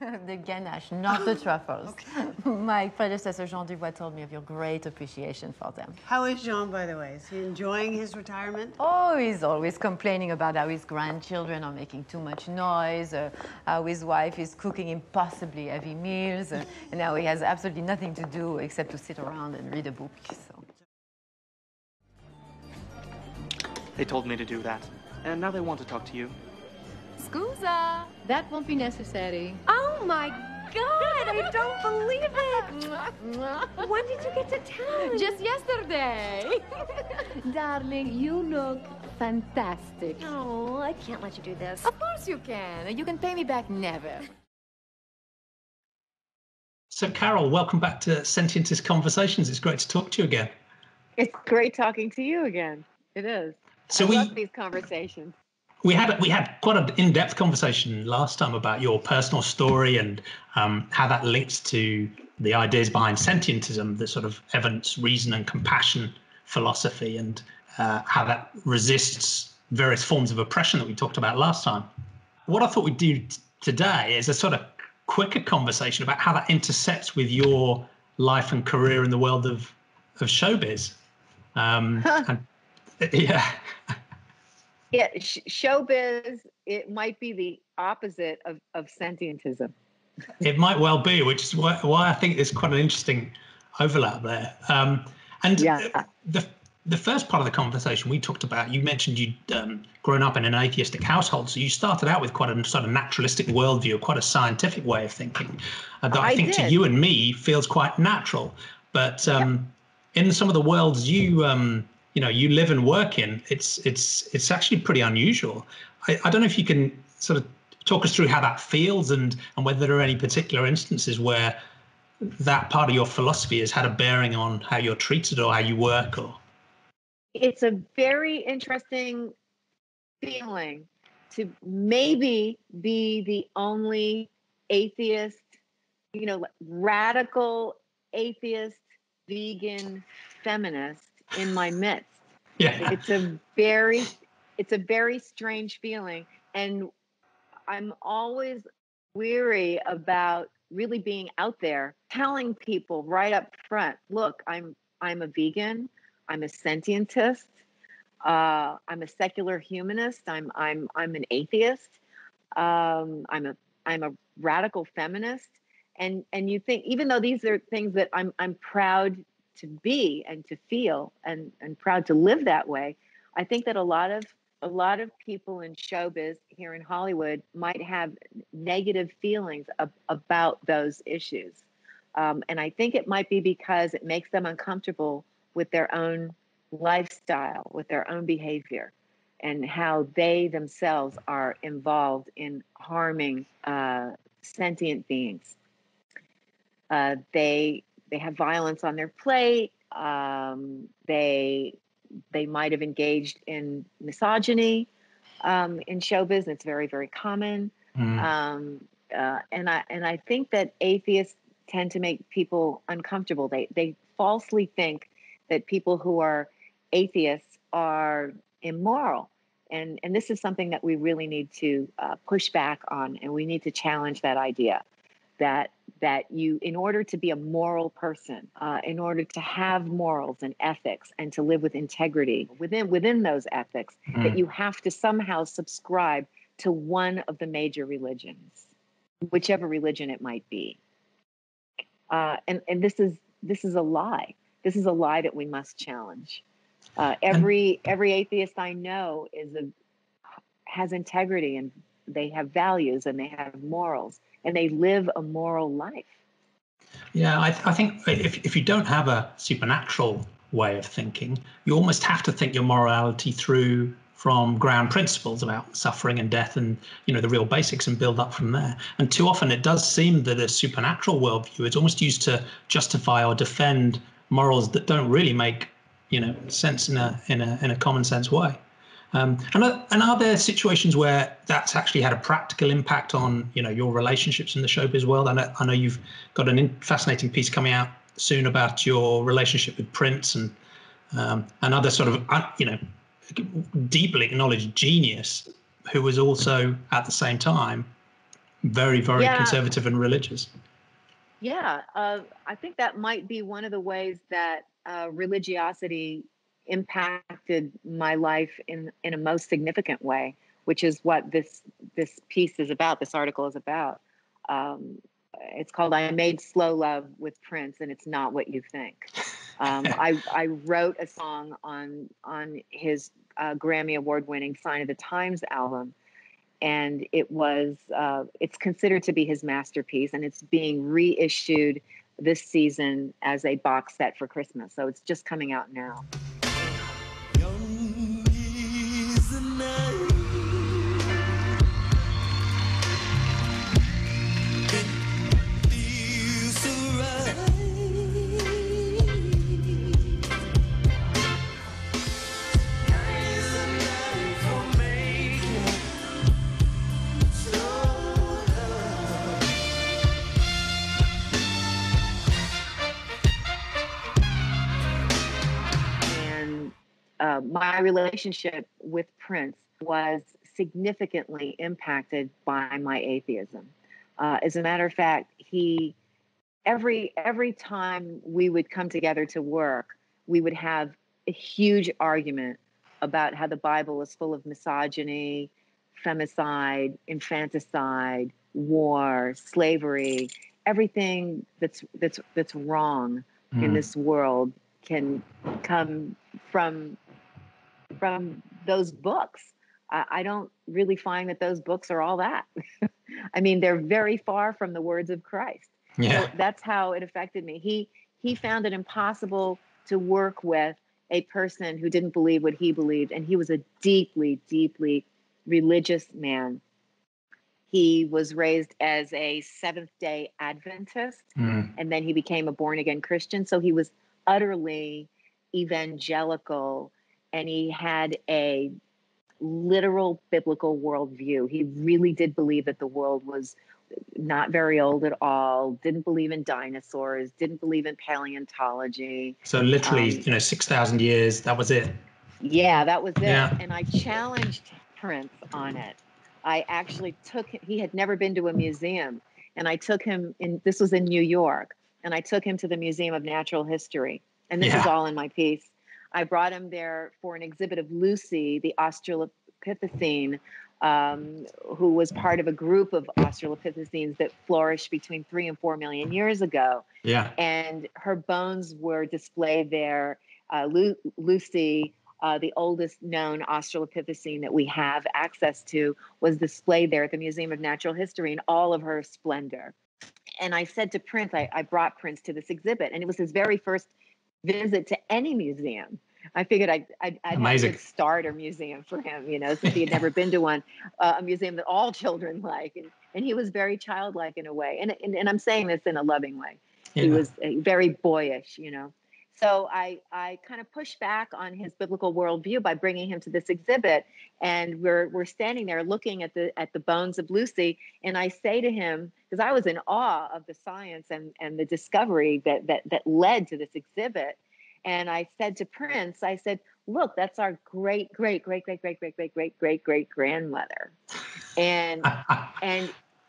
The ganache, not the truffles. Okay. My predecessor, Jean Dubois, told me of your great appreciation for them. How is Jean, by the way? Is he enjoying his retirement? Oh, he's always complaining about how his grandchildren are making too much noise, how his wife is cooking impossibly heavy meals, and now he has absolutely nothing to do except to sit around and read a book. So. They told me to do that, and now they want to talk to you. Scusa! That won't be necessary. Oh my God! I don't believe it! When did you get to town? Just yesterday. Darling, you look fantastic. Oh, I can't let you do this. Of course you can. You can pay me back never. So, Carole, welcome back to Sentientist Conversations. It's great to talk to you again. It's great talking to you again. It is. So I love these conversations. We had quite an in-depth conversation last time about your personal story and how that links to the ideas behind Sentientism, the sort of evidence, reason, and compassion philosophy, and how that resists various forms of oppression that we talked about last time. What I thought we'd do today is a sort of quicker conversation about how that intersects with your life and career in the world of showbiz. And, yeah. Yeah, showbiz, it might be the opposite of sentientism. It might well be, which is why I think there's quite an interesting overlap there. And yeah. The first part of the conversation we talked about, you mentioned you'd grown up in an atheistic household, so you started out with quite a sort of naturalistic worldview, quite a scientific way of thinking that I think to you and me feels quite natural. But in some of the worlds you live and work in, it's actually pretty unusual. I don't know if you can sort of talk us through how that feels and whether there are any particular instances where that part of your philosophy has had a bearing on how you're treated or how you work. Or it's a very interesting feeling to maybe be the only atheist, radical atheist, vegan, feminist in my midst. Yeah. It's a very strange feeling, and I'm always weary about really being out there telling people right up front, look, I'm a vegan, I'm a sentientist, I'm a secular humanist, I'm an atheist, I'm a radical feminist, and you think, even though these are things that I'm proud to be and to feel and proud to live that way, I think that a lot of people in showbiz here in Hollywood might have negative feelings about those issues. And I think it might be because it makes them uncomfortable with their own lifestyle, with their own behavior, and how they themselves are involved in harming sentient beings. They have violence on their plate. They might have engaged in misogyny in showbiz. It's very, very common. And I think that atheists tend to make people uncomfortable. They falsely think that people who are atheists are immoral. And this is something that we really need to push back on, and we need to challenge that idea that you, in order to be a moral person, in order to have morals and ethics and to live with integrity within those ethics, that you have to somehow subscribe to one of the major religions, whichever religion it might be. And this is a lie. This is a lie that we must challenge. Every atheist I know has integrity, and they have values, and they have morals, and they live a moral life. Yeah, I think if you don't have a supernatural way of thinking, you almost have to think your morality through from ground principles about suffering and death and, the real basics, and build up from there. And too often it does seem that a supernatural worldview is almost used to justify or defend morals that don't really make, sense in a common sense way. And are there situations where that's actually had a practical impact on, your relationships in the showbiz world? I know you've got a fascinating piece coming out soon about your relationship with Prince and another sort of, deeply acknowledged genius who was also at the same time very, very conservative and religious. Yeah, I think that might be one of the ways that religiosity impacted my life in a most significant way, which is what this piece is about. This article is about. It's called "I Made Slow Love with Prince," and it's not what you think. I wrote a song on his Grammy Award-winning "Sign of the Times" album, and it's considered to be his masterpiece, and it's being reissued this season as a box set for Christmas. So it's just coming out now. Young is the night. It feels so right. Is the night for making slow love. And my relationship with Prince was significantly impacted by my atheism. As a matter of fact, every time we would come together to work, we would have a huge argument about how the Bible is full of misogyny, femicide, infanticide, war, slavery, everything that's wrong in this world can come from those books. I don't really find that those books are all that. I mean, they're very far from the words of Christ. Yeah. So that's how it affected me. He found it impossible to work with a person who didn't believe what he believed, and he was a deeply, deeply religious man. He was raised as a Seventh-day Adventist, and then he became a born-again Christian. So he was utterly evangelical, and he had a literal biblical worldview. He really did believe that the world was not very old at all, didn't believe in dinosaurs, didn't believe in paleontology. So literally, 6,000 years, that was it. Yeah, that was it. Yeah. And I challenged Prince on it. I actually he had never been to a museum, and I took him this was in New York, and I took him to the Museum of Natural History. And this is all in my piece. I brought him there for an exhibit of Lucy, the Australopithecine, who was part of a group of Australopithecines that flourished between 3 and 4 million years ago. Yeah. And her bones were displayed there. Lucy, the oldest known Australopithecine that we have access to, was displayed there at the Museum of Natural History in all of her splendor. And I said to Prince, I brought Prince to this exhibit, and it was his very first visit to any museum. I figured I'd have a good starter museum for him, since he had never been to one, a museum that all children like. And he was very childlike in a way. And I'm saying this in a loving way. Yeah. He was very boyish, So I kind of pushed back on his biblical worldview by bringing him to this exhibit. And we're standing there looking at the bones of Lucy. And I say to him, because I was in awe of the science and the discovery that led to this exhibit. And I said to Prince, I said, look, that's our great grandmother. And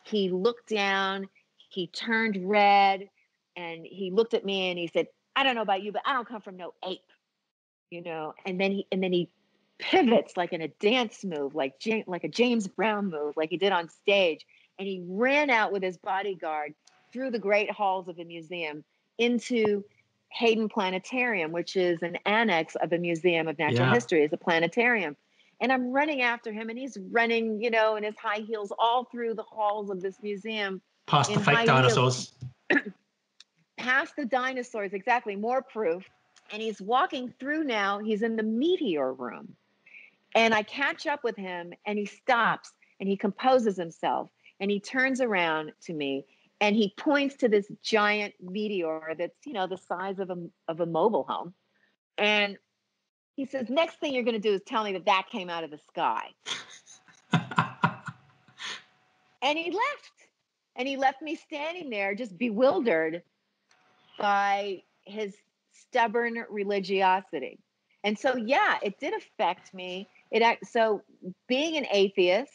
he looked down, he turned red, and he looked at me and he said, I don't know about you, but I don't come from no ape, and then he pivots like in a dance move, like a James Brown move, like he did on stage. And he ran out with his bodyguard through the great halls of the museum into Hayden Planetarium, which is an annex of the Museum of Natural History, is a planetarium. And I'm running after him, and he's running, in his high heels all through the halls of this museum. Past the fake dinosaurs. Past the dinosaurs, exactly, more proof. And he's walking through now, he's in the meteor room. And I catch up with him, and he stops, and he composes himself, and he turns around to me, and he points to this giant meteor that's, the size of a mobile home. And he says, next thing you're going to do is tell me that came out of the sky. And he left. And he left me standing there just bewildered by his stubborn religiosity. And so, it did affect me. So being an atheist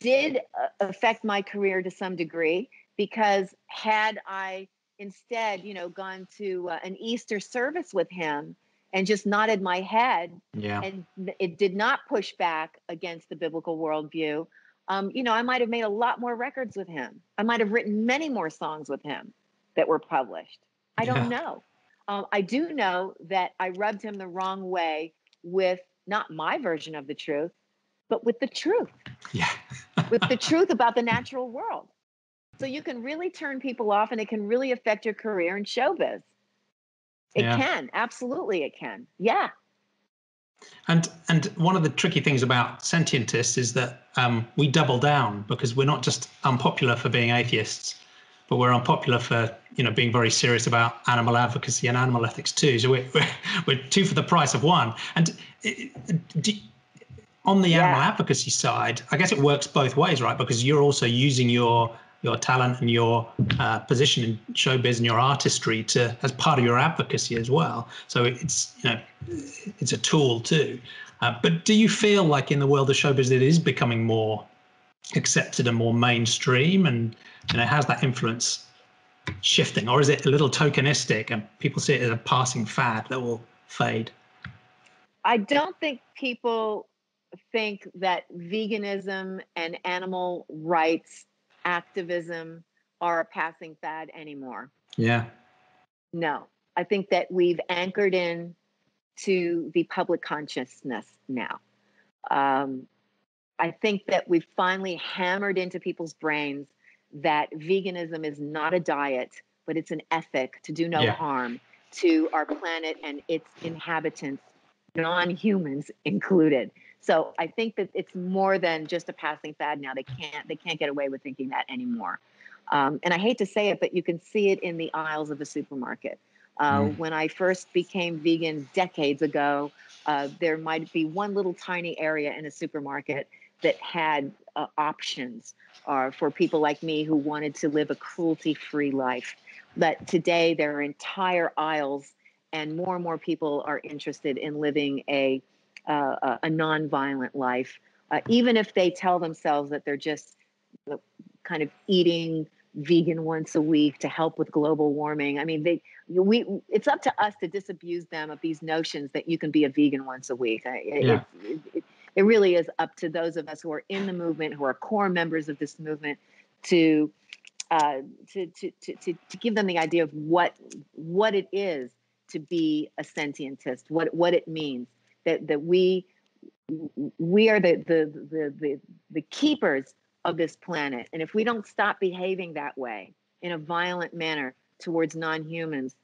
did affect my career to some degree, because had I instead, gone to an Easter service with him and just nodded my head, and it did not push back against the biblical worldview, I might have made a lot more records with him. I might have written many more songs with him that were published. I don't know. I do know that I rubbed him the wrong way with not my version of the truth, but with the truth. Yeah. With the truth about the natural world. So you can really turn people off, and it can really affect your career in showbiz. It can. Absolutely, it can. Yeah. And one of the tricky things about Sentientists is that we double down, because we're not just unpopular for being atheists, but we're unpopular for being very serious about animal advocacy and animal ethics too. So we're two for the price of one. And on the animal advocacy side, I guess it works both ways, right? Because you're also using your talent and your position in showbiz and your artistry as part of your advocacy as well. So it's it's a tool too. But do you feel like in the world of showbiz it is becoming more accepted and more mainstream, and how's that influence shifting, or is it a little tokenistic and people see it as a passing fad that will fade? I don't think people think that veganism and animal rights activism are a passing fad anymore. Yeah. No, I think that we've anchored in to the public consciousness now. I think that we've finally hammered into people's brains that veganism is not a diet, but it's an ethic to do no harm to our planet and its inhabitants, non-humans included. So I think that it's more than just a passing fad now. They can't get away with thinking that anymore. And I hate to say it, but you can see it in the aisles of a supermarket. When I first became vegan decades ago, there might be one little tiny area in a supermarket that had options for people like me who wanted to live a cruelty-free life. But today there are entire aisles, and more people are interested in living a non-violent life, even if they tell themselves that they're just kind of eating vegan once a week to help with global warming. I mean, it's up to us to disabuse them of these notions that you can be a vegan once a week. It really is up to those of us who are in the movement, who are core members of this movement, to give them the idea of what it is to be a sentientist, what it means that we are the keepers of this planet, and if we don't stop behaving that way in a violent manner towards non-humans,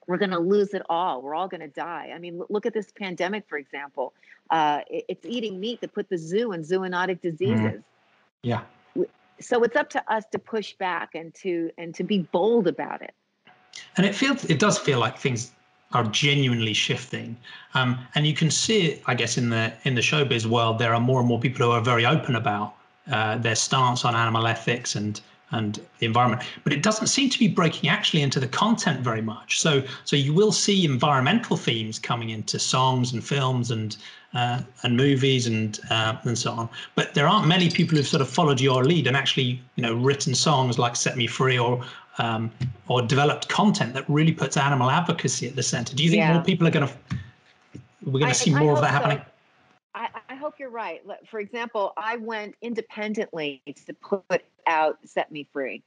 we're going to lose it all. We're all going to die. I mean, look at this pandemic, for example. It's eating meat that put the zoo in zoonotic diseases. Yeah. So it's up to us to push back and to be bold about it. And it does feel like things are genuinely shifting, and you can see it, I guess, in the showbiz world. There are more and more people who are very open about their stance on animal ethics and the environment, but it doesn't seem to be breaking actually into the content very much. So you will see environmental themes coming into songs and films and movies and so on. But there aren't many people who've sort of followed your lead and actually written songs like "Set Me Free" or developed content that really puts animal advocacy at the center. Do you think more people are we're going to see more of that happening? I hope you're right. For example, I went independently to put out "Set Me Free"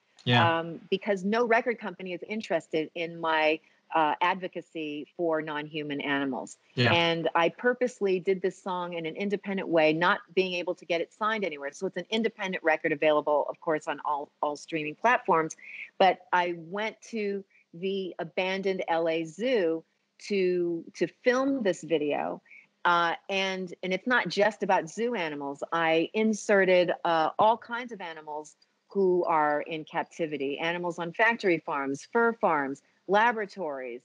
because no record company is interested in my advocacy for non-human animals. And I purposely did this song in an independent way, not being able to get it signed anywhere. So it's an independent record available, of course, on all streaming platforms. But I went to the abandoned LA Zoo to film this video. And it's not just about zoo animals. I inserted all kinds of animals who are in captivity, animals on factory farms, fur farms, laboratories,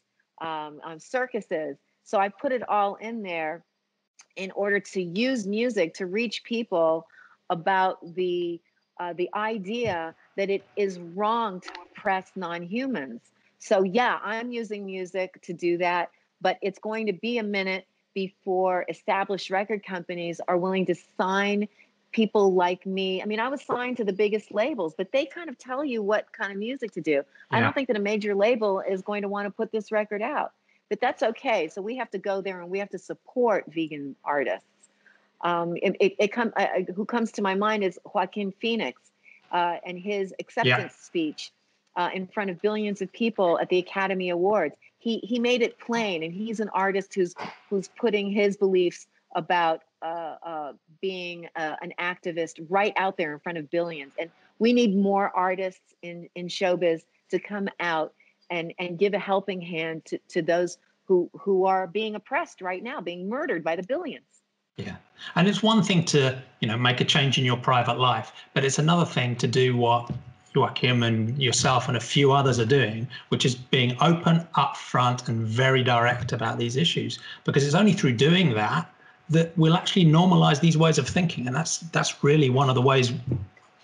circuses. So I put it all in there in order to use music to reach people about the idea that it is wrong to oppress non-humans. So yeah, I'm using music to do that, but it's going to be a minute before established record companies are willing to sign people like me. I mean, I was signed to the biggest labels, but they kind of tell you what kind of music to do. Yeah. I don't think that a major label is going to want to put this record out, but that's okay. So we have to go there and we have to support vegan artists. Who comes to my mind is Joaquin Phoenix and his acceptance speech in front of billions of people at the Academy Awards. He made it plain, and he's an artist who's putting his beliefs about being an activist right out there in front of billions. And we need more artists in showbiz to come out and give a helping hand to those who are being oppressed right now, being murdered by the billions. Yeah. And it's one thing to, make a change in your private life, but it's another thing to do what Joaquin and yourself and a few others are doing, which is being open, upfront, and very direct about these issues. Because it's only through doing that we'll actually normalize these ways of thinking. And that's really one of the ways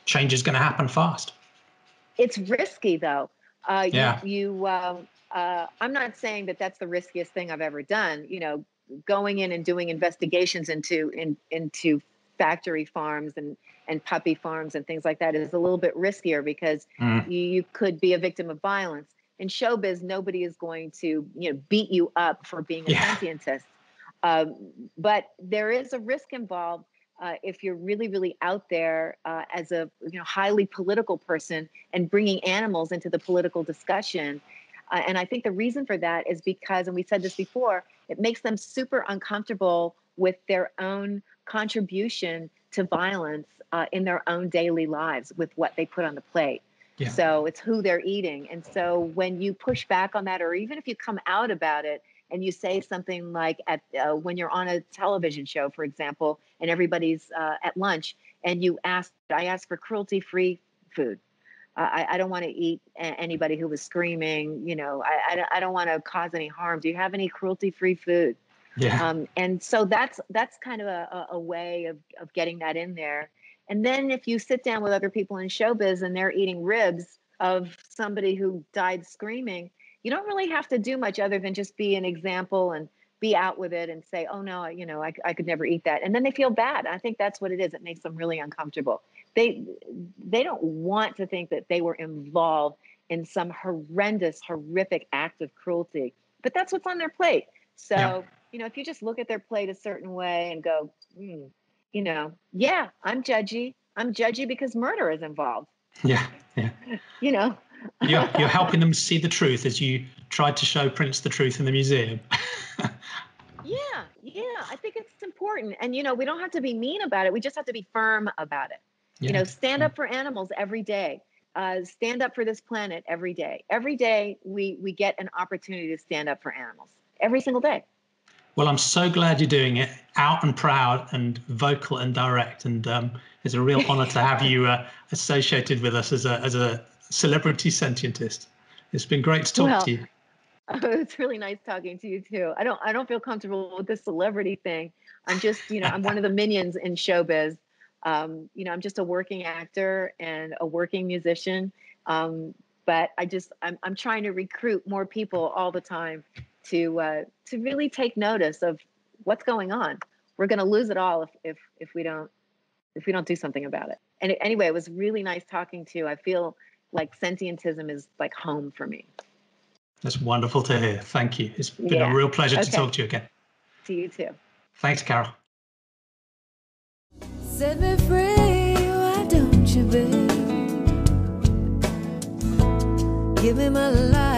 change is going to happen fast. It's risky, though. I'm not saying that that's the riskiest thing I've ever done. Going in and doing investigations into factory farms and puppy farms and things like that is a little bit riskier because you could be a victim of violence. In showbiz, nobody is going to beat you up for being a sentientist. But there is a risk involved if you're really, really out there as a highly political person and bringing animals into the political discussion. And I think the reason for that is because, and we said this before, it makes them super uncomfortable with their own contribution to violence in their own daily lives with what they put on the plate. Yeah. So it's who they're eating. And so when you push back on that, or even if you come out about it and you say something like when you're on a television show, for example, and everybody's at lunch and I ask for cruelty-free food. I don't want to eat anybody who was screaming, I don't want to cause any harm. Do you have any cruelty-free food? Yeah. And so that's kind of a way of getting that in there. And then if you sit down with other people in showbiz and they're eating ribs of somebody who died screaming, you don't really have to do much other than just be an example and be out with it and say, oh no, I could never eat that. And then they feel bad. I think that's what it is. It makes them really uncomfortable. They don't want to think that they were involved in some horrific act of cruelty, but that's what's on their plate. So, if you just look at their plate a certain way and go, I'm judgy. I'm judgy because murder is involved. Yeah. You're helping them see the truth as you tried to show Prince the truth in the museum. Yeah, I think it's important. And, we don't have to be mean about it. We just have to be firm about it. Yeah. Stand up for animals every day. Stand up for this planet every day. Every day we get an opportunity to stand up for animals. Every single day. Well, I'm so glad you're doing it, out and proud and vocal and direct. And it's a real honor to have you associated with us as a celebrity sentientist. It's been great to talk to you. It's really nice talking to you too. I don't feel comfortable with the celebrity thing. I'm just, I'm one of the minions in showbiz. I'm just a working actor and a working musician. But I'm trying to recruit more people all the time to really take notice of what's going on. We're going to lose it all if we don't do something about it. And anyway, it was really nice talking to you. I feel like Sentientism is like home for me. That's wonderful to hear. Thank you. It's been a real pleasure to talk to you again. To you too. Thanks, Carole. Set me free, why don't you, babe? Give me my life.